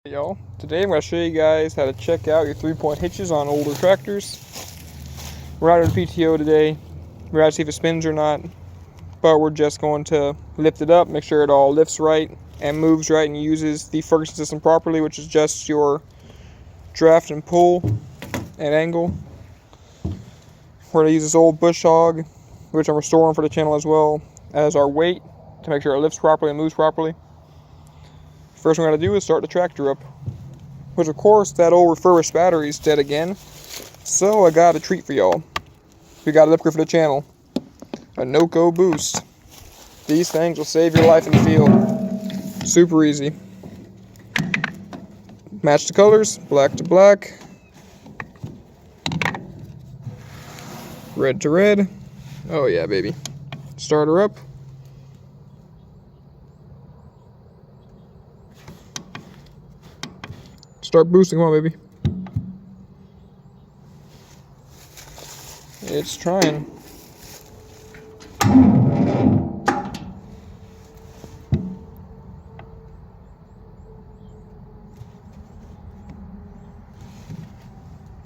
Y'all, today I'm going to show you guys how to check out your 3-point hitches on older tractors. We're out on PTO today. We're out to see if it spins or not, but we're just going to lift it up, make sure it all lifts right and moves right and uses the Ferguson system properly, which is just your draft and pull and angle. We're going to use this old bush hog, which I'm restoring for the channel as well, as our weight to make sure it lifts properly and moves properly. First thing we're going to do is start the tractor up. Which, of course, that old refurbished battery is dead again. So I got a treat for y'all. We got an upgrade for the channel. A NOCO boost. These things will save your life in the field. Super easy. Match the colors. Black to black. Red to red. Oh yeah, baby. Start her up. Start boosting. Come on, baby. It's trying.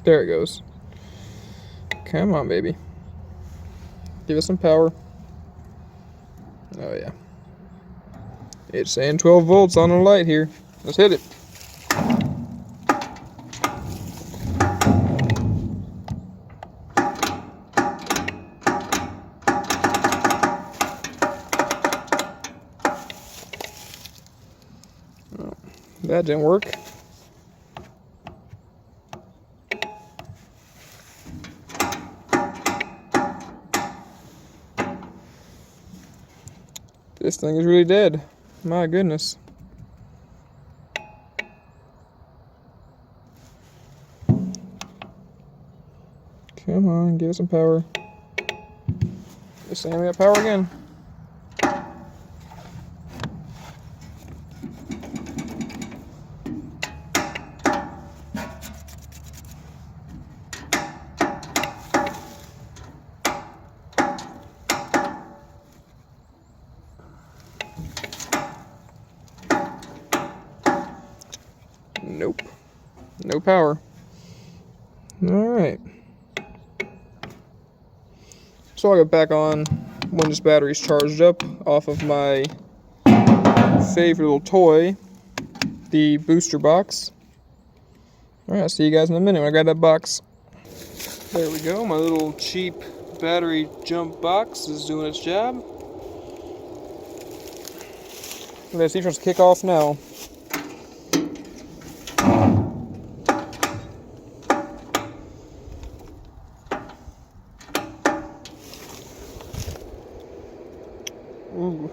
There it goes. Come on, baby. Give it some power. Oh yeah. It's saying 12 volts on the light here. Let's hit it. That didn't work. This thing is really dead. My goodness. Come on, give it some power. This thing we got power again. Nope. No power. Alright. So I'll get back on when this battery's charged up off of my favorite little toy, the booster box. Alright, I'll see you guys in a minute when I grab that box. There we go, my little cheap battery jump box is doing its job. Let's see if it's kick off now. Ooh.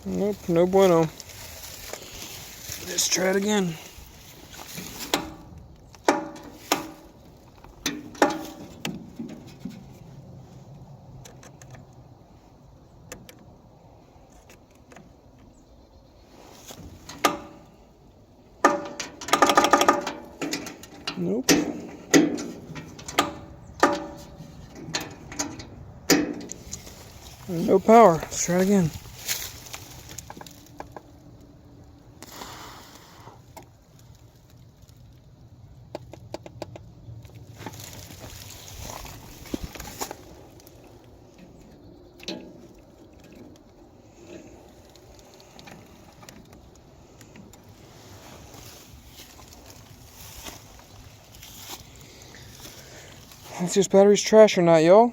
Nope, no bueno. Let's try it again. Nope. No power. Let's try it again. Let's see if this battery's trash or not, y'all.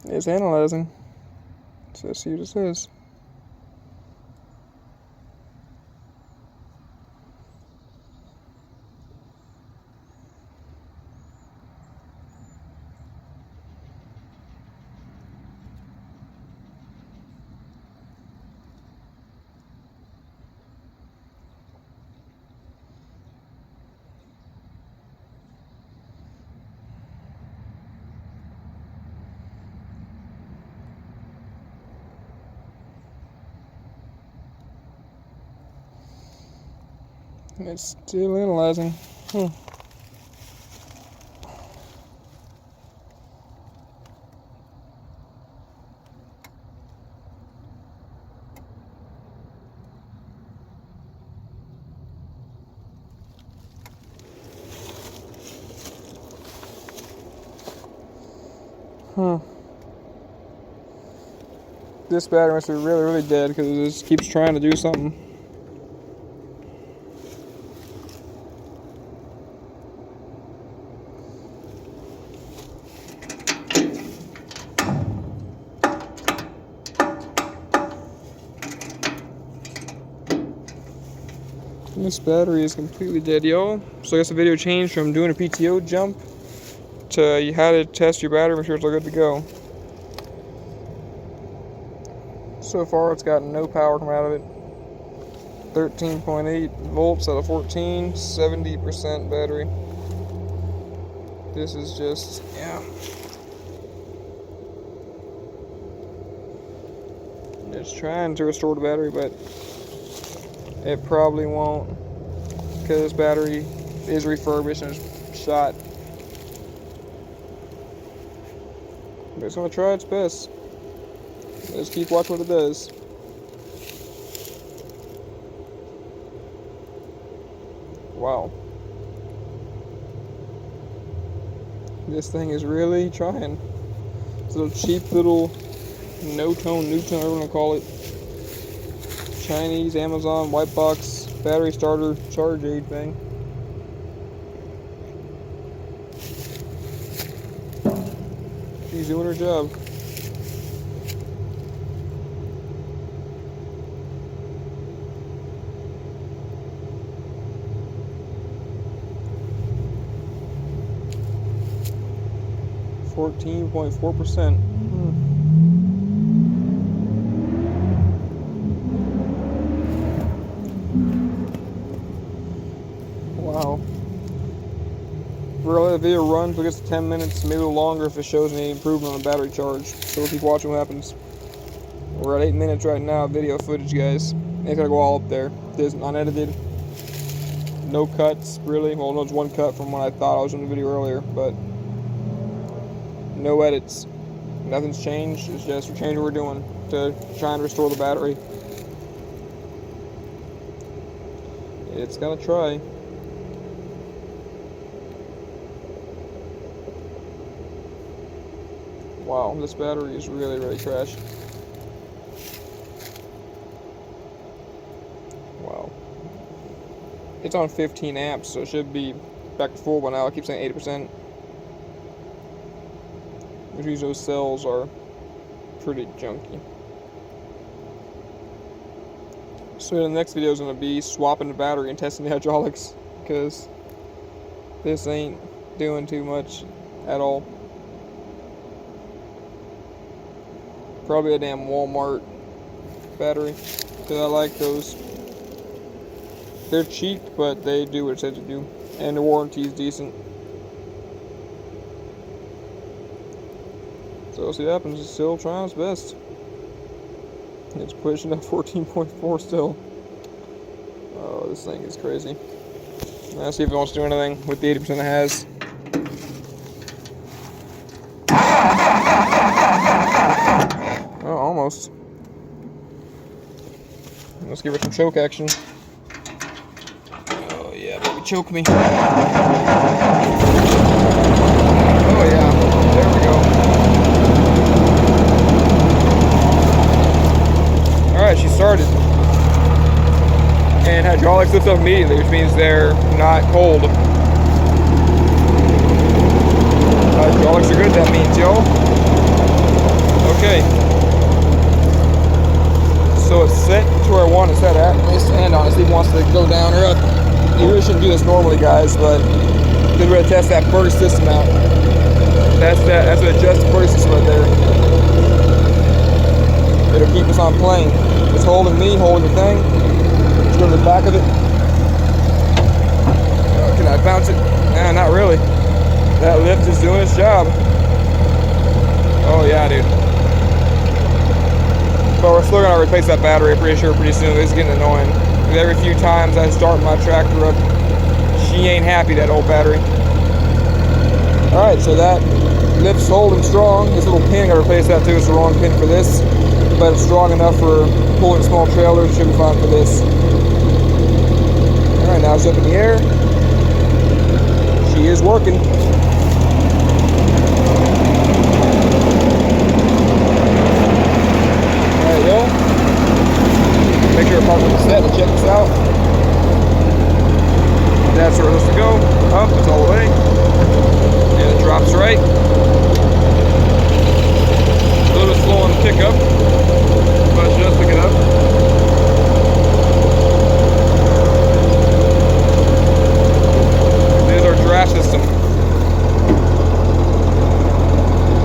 It's analyzing. So let's see what it says. It's still analyzing. This battery must be really, really dead because it just keeps trying to do something. This battery is completely dead, y'all. So I guess the video changed from doing a PTO jump to you had to test your battery, make sure it's all good to go. So far, it's got no power coming out of it. 13.8 volts out of 14, 70% battery. This is just, yeah. It's trying to restore the battery, but it probably won't, because this battery is refurbished and it's shot. But it's going to try its best. Just keep watching what it does. Wow. This thing is really trying. It's a little cheap little no-tone, Newton, whatever you want to call it. Chinese, Amazon, white box, battery starter, charge aid thing. She's doing her job. .4%. Wow. We're gonna let the video run until it gets to 10 minutes, maybe a little longer if it shows any improvement on the battery charge. So we'll keep watching what happens. We're at 8 minutes right now, video footage, guys. It's gonna go all up there. This is unedited. No cuts, really. Well, no, it's one cut from when I thought I was in the video earlier, but no edits. Nothing's changed. It's just we're changing what we're doing to try and restore the battery. It's gonna try. Wow, this battery is really, really trash. Wow. It's on 15 amps, so it should be back to full by now. I keep saying 80%. Which means those cells are pretty junky. So the next video is going to be swapping the battery and testing the hydraulics, because this ain't doing too much at all. Probably a damn Walmart battery, because I like those. They're cheap, but they do what it says to do, and the warranty is decent. So we'll see what happens. It's still trying its best. It's pushing up 14.4 still. Oh, this thing is crazy. Let's see if it wants to do anything with the 80% it has. Oh, almost. Let's give her some choke action. Oh yeah, baby, choke me. Oh yeah, there we go. Alright, she started. And hydraulics lifts up immediately, which means they're not cold. Hydraulics are good, that means, y'all. Okay. set to where I want to set at. Let me stand on it, see if it wants to go down or up. You really shouldn't do this normally, guys, but we're going to test that burst system out. That's an adjusted burst system right there. It'll keep us on plane. It's holding me, holding the thing. Let's go to the back of it. Can I bounce it? Nah, not really. That lift is doing its job. Oh yeah, dude. But we're still gonna replace that battery, pretty sure, pretty soon. It's getting annoying. Because every few times I start my tractor up, she ain't happy, that old battery. Alright, so that lift's holding strong. This little pin, I gotta replace that too. It's the wrong pin for this. But it's strong enough for pulling small trailers. It should be fine for this. Alright, now it's up in the air. She is working. There you go. Make sure your partner is set and check this out. That's where it's supposed to go. Up, it's all the way. And it drops right. A little bit slow on the pickup, but just pick it up. There's our draft system.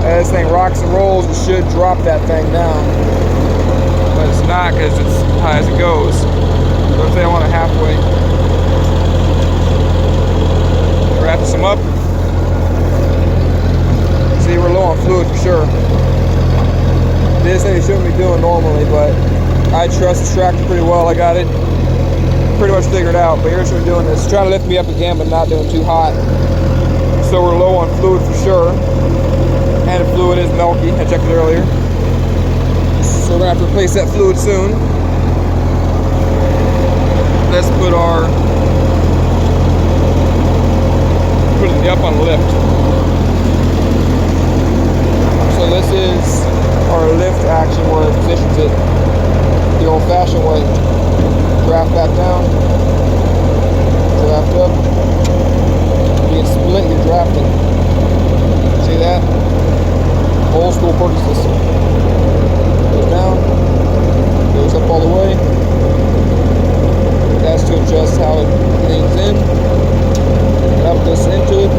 As this thing rocks and rolls, it should drop that thing down. But it's not, because it's high as it goes. So let's say I want it halfway. Draft some up. See, we're low on fluid for sure. This thing you shouldn't be doing normally, but I trust this tractor pretty well. I got it pretty much figured out. But here's what we're doing. It's trying to lift me up again, but not doing too hot. So we're low on fluid for sure. And the fluid is milky. I checked it earlier. So we're gonna have to replace that fluid soon. Let's put it up on the lift. So this is our lift action where it positions it the old-fashioned way. Draft back down, draft up. You can split your drafting. See that? Old school purchase system. Goes down, goes up all the way. That's to adjust how it leans in. Up this into it.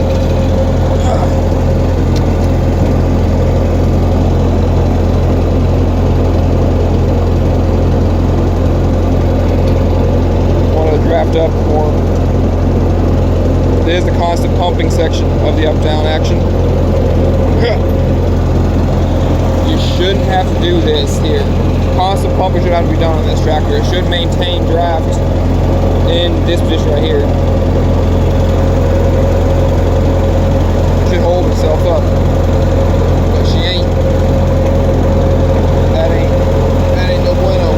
Draft up more. There's the constant pumping section of the up-down action. You shouldn't have to do this here. Constant pumping should have to be done on this tractor. It should maintain draft in this position right here. It should hold itself up. But she ain't. That ain't no bueno.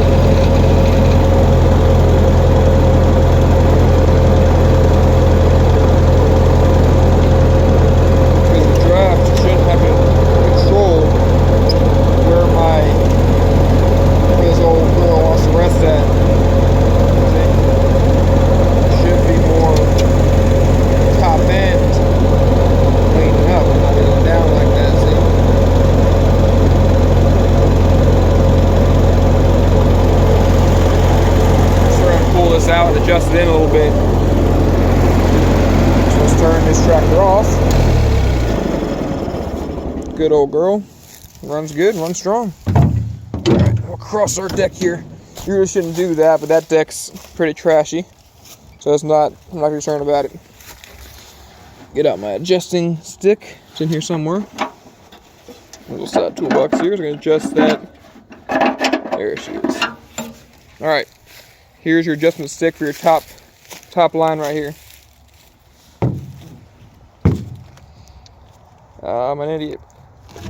Out and adjust it in a little bit. So let's turn this tractor off. Good old girl. Runs good, runs strong. Alright, we'll cross our deck here. You really shouldn't do that, but that deck's pretty trashy. So I'm not concerned about it. Get out my adjusting stick. It's in here somewhere. Little side toolbox here. So I'm going to adjust that. There she is. Alright. Here's your adjustment stick for your top line right here. I'm an idiot.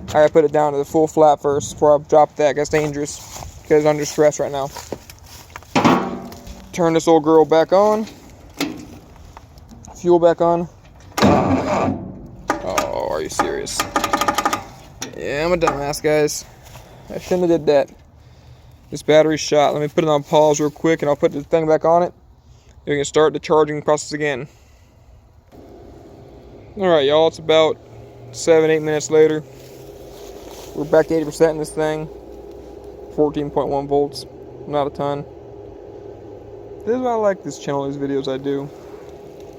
I gotta put it down to the full flat first before I drop that. That's dangerous because it's under stress right now. Turn this old girl back on. Fuel back on. Oh, are you serious? Yeah, I'm a dumbass, guys. I shouldn't have did that. This battery's shot. Let me put it on pause real quick and I'll put the thing back on it. Then we can start the charging process again. Alright, y'all, it's about 7-8 minutes later. We're back to 80% in this thing. 14.1 volts. not a ton. This is why I like this channel, these videos I do.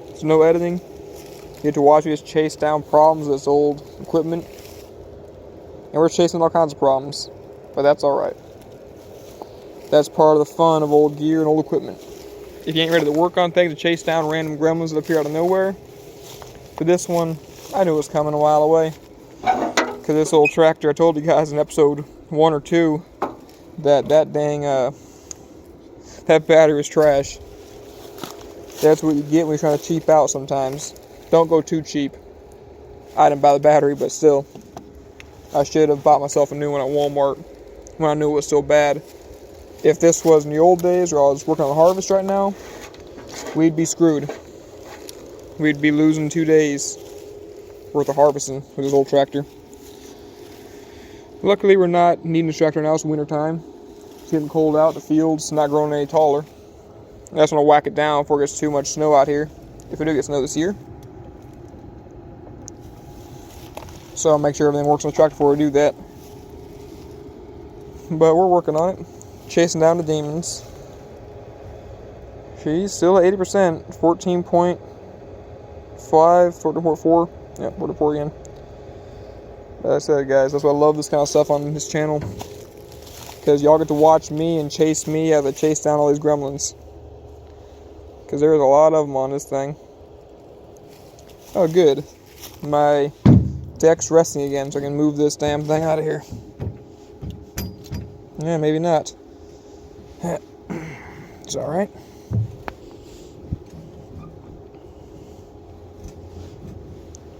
There's no editing. You get to watch me just chase down problems with this old equipment. And we're chasing all kinds of problems. But that's alright. That's part of the fun of old gear and old equipment. If you ain't ready to work on things, to chase down random gremlins that appear out of nowhere. But this one, I knew it was coming a while away. Because this old tractor, I told you guys in episode 1 or 2 that dang, that battery is trash. That's what you get when you're trying to cheap out sometimes. Don't go too cheap. I didn't buy the battery, but still. I should have bought myself a new one at Walmart when I knew it was so bad. If this was in the old days, or I was working on the harvest right now, we'd be screwed. We'd be losing 2 days worth of harvesting with this old tractor. Luckily, we're not needing this tractor now. It's winter time. It's getting cold out. The field's not growing any taller. That's when I'll whack it down before it gets too much snow out here. If we do get snow this year. So I'll make sure everything works on the tractor before we do that. But we're working on it. Chasing down the demons. She's still at 80%. 14.5, 14.4. Yep, 14.4 again. Like I said, guys, that's why I love this kind of stuff on this channel. Because y'all get to watch me and chase me as I chase down all these gremlins. Because there's a lot of them on this thing. Oh, good. My deck's resting again, so I can move this damn thing out of here. Yeah, maybe not. It's alright.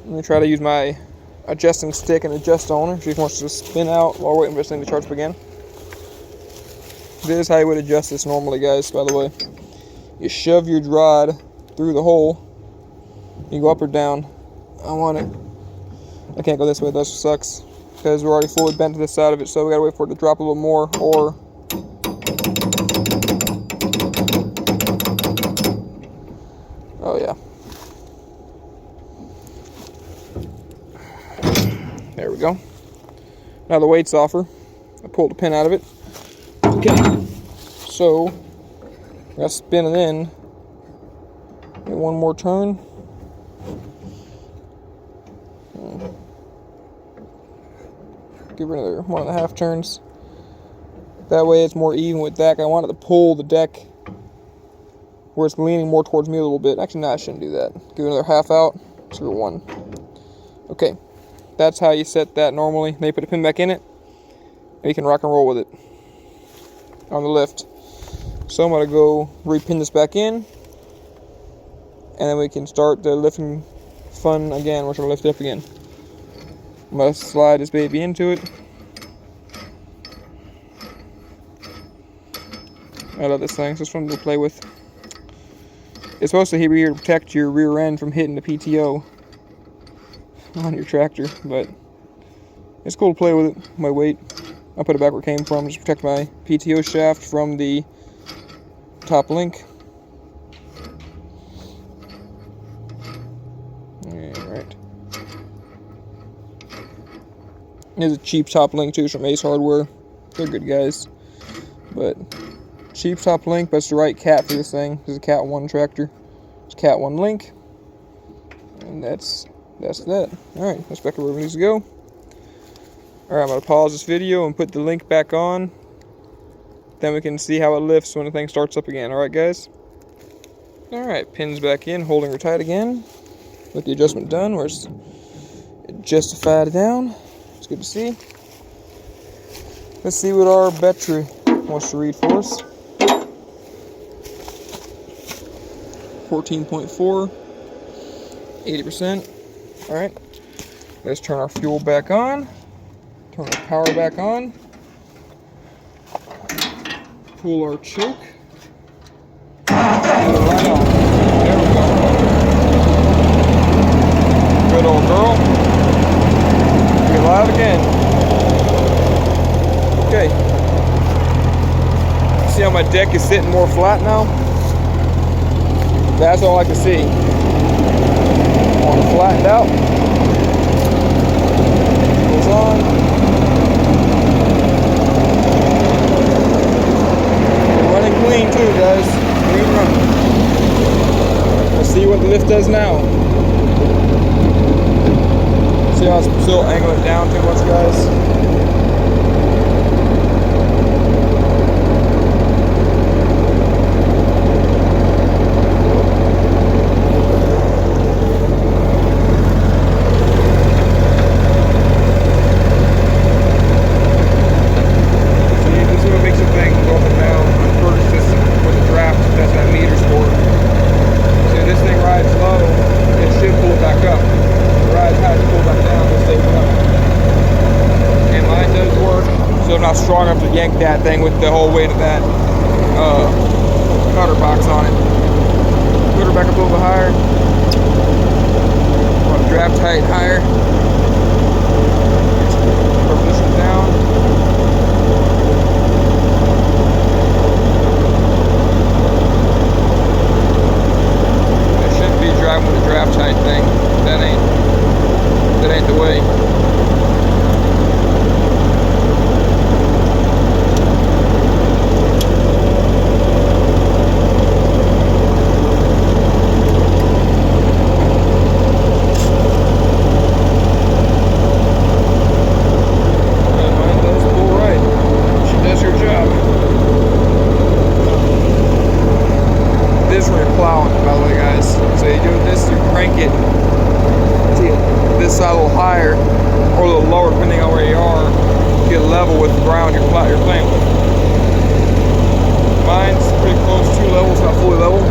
Let me try to use my adjusting stick and adjust on her. She wants to spin out while we're waiting for this thing to charge up again. This is how you would adjust this normally, guys, by the way. You shove your rod through the hole. You go up or down. I want it. I can't go this way, that sucks. Because we're already fully bent to this side of it, so we gotta wait for it to drop a little more, or... Oh, yeah. There we go. Now the weight's off her. I pulled the pin out of it. Okay. So, I gotta spin it in. Get one more turn. Give her another 1.5 turns. That way it's more even with deck. I wanted to pull the deck where it's leaning more towards me a little bit. Actually, no, I shouldn't do that. Give it another half out. Screw one. Okay. That's how you set that normally. Then you put a pin back in it, and you can rock and roll with it on the lift. So I'm going to go repin this back in, and then we can start the lifting fun again. We're going to lift it up again. I'm going to slide this baby into it. I love this thing. It's just fun to play with. It's supposed to be here to protect your rear end from hitting the PTO on your tractor, but it's cool to play with it. My weight, I'll put it back where it came from, just protect my PTO shaft from the top link. Alright. There's a cheap top link too from Ace Hardware. They're good guys. But cheap top link, but it's the right cat for this thing. This is a Cat 1 tractor. It's Cat 1 link. And that's that. Alright, that's back to where it needs to go. Alright, I'm going to pause this video and put the link back on. Then we can see how it lifts when the thing starts up again. Alright, guys? Alright, pins back in, holding her tight again. With the adjustment done, where it's adjustified down. It's good to see. Let's see what our battery wants to read for us. 14.4, 80%. Alright, let's turn our fuel back on. Turn our power back on. Pull our choke. Put it right on. There we go. Good old girl. We're live again. Okay. See how my deck is sitting more flat now? That's all I can see. I want it flattened out. Goes on. lift does now. See how it's still angling down too much, guys? Not strong enough to yank that thing with the whole weight of that cutter box on it. Put her back up a little bit higher. Want to draft height higher. Push it down. I should be driving with a draft height thing. That ain't the way. Plowing, by the way, guys. So you do this, you crank it to this side a little higher or a little lower, depending on where you are. Get level with the ground you're playing with. Mine's pretty close to level, it's not fully level.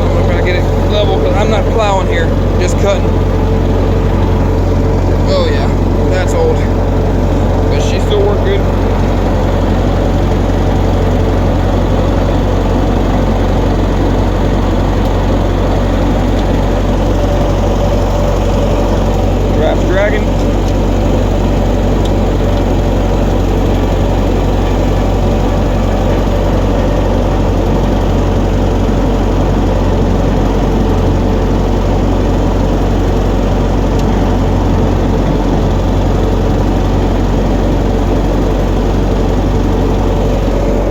I'm gonna get it level because I'm not plowing here, just cutting. Oh yeah, that's old, but she still worked good. Dragon.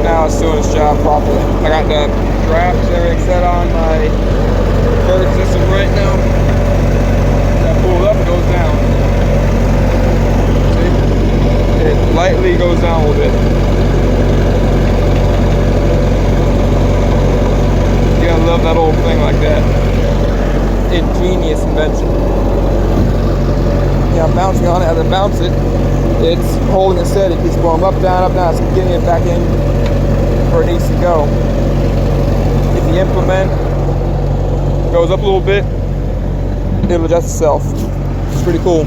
Now it's doing its job properly. I got the drafts and everything set on my bird system right now. That pulled up and goes down. It lightly goes down a little bit. You gotta love that old thing like that. Ingenious invention. Yeah, I'm bouncing on it. As I bounce it, it's holding it steady. It keeps going up, down, it's getting it back in where it needs to go. If the implement goes up a little bit, it'll adjust itself. It's pretty cool.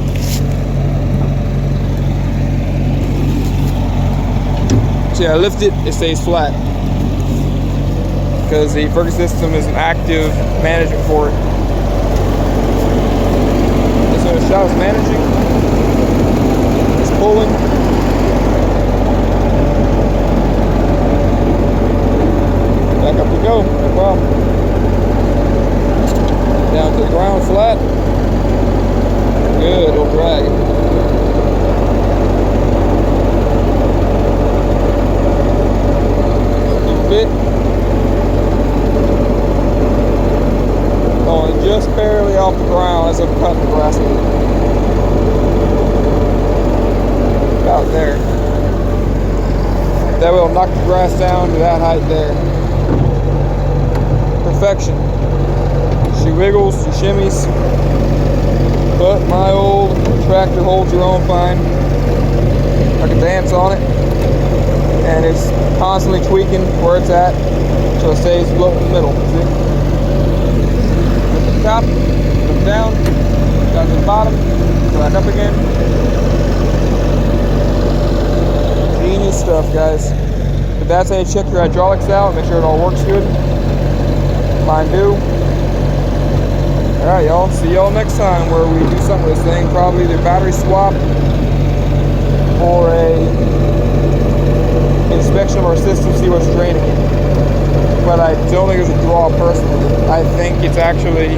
So yeah, I lift it, it stays flat. Because the Fergus system is an active management for it. So the shot is managing. It's pulling. Back up we go, no problem. Down to the ground flat. Good, it'll drag it. Bit. Only just barely off the ground as I'm cutting the grass. About there. That will knock the grass down to that height there. Perfection. She wiggles, she shimmies. But my old tractor holds her own fine. I can dance on it. And it's constantly tweaking where it's at so it stays floating in the middle. See? From the top, come down, down to the bottom, back up again. Genius stuff, guys. But that's how you check your hydraulics out, make sure it all works good. Mine do. Alright, y'all. See y'all next time where we do something with this thing. Probably either battery swap or a inspection of our system, see what's draining it. But I don't think there's a draw personally. I think it's actually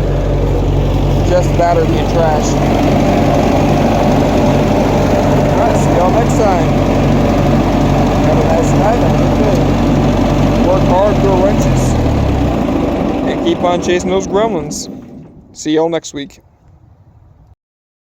just battery being trashed. Alright, see y'all next time. Have a nice night, have a good day. Work hard, throw wrenches, and keep on chasing those gremlins. See y'all next week.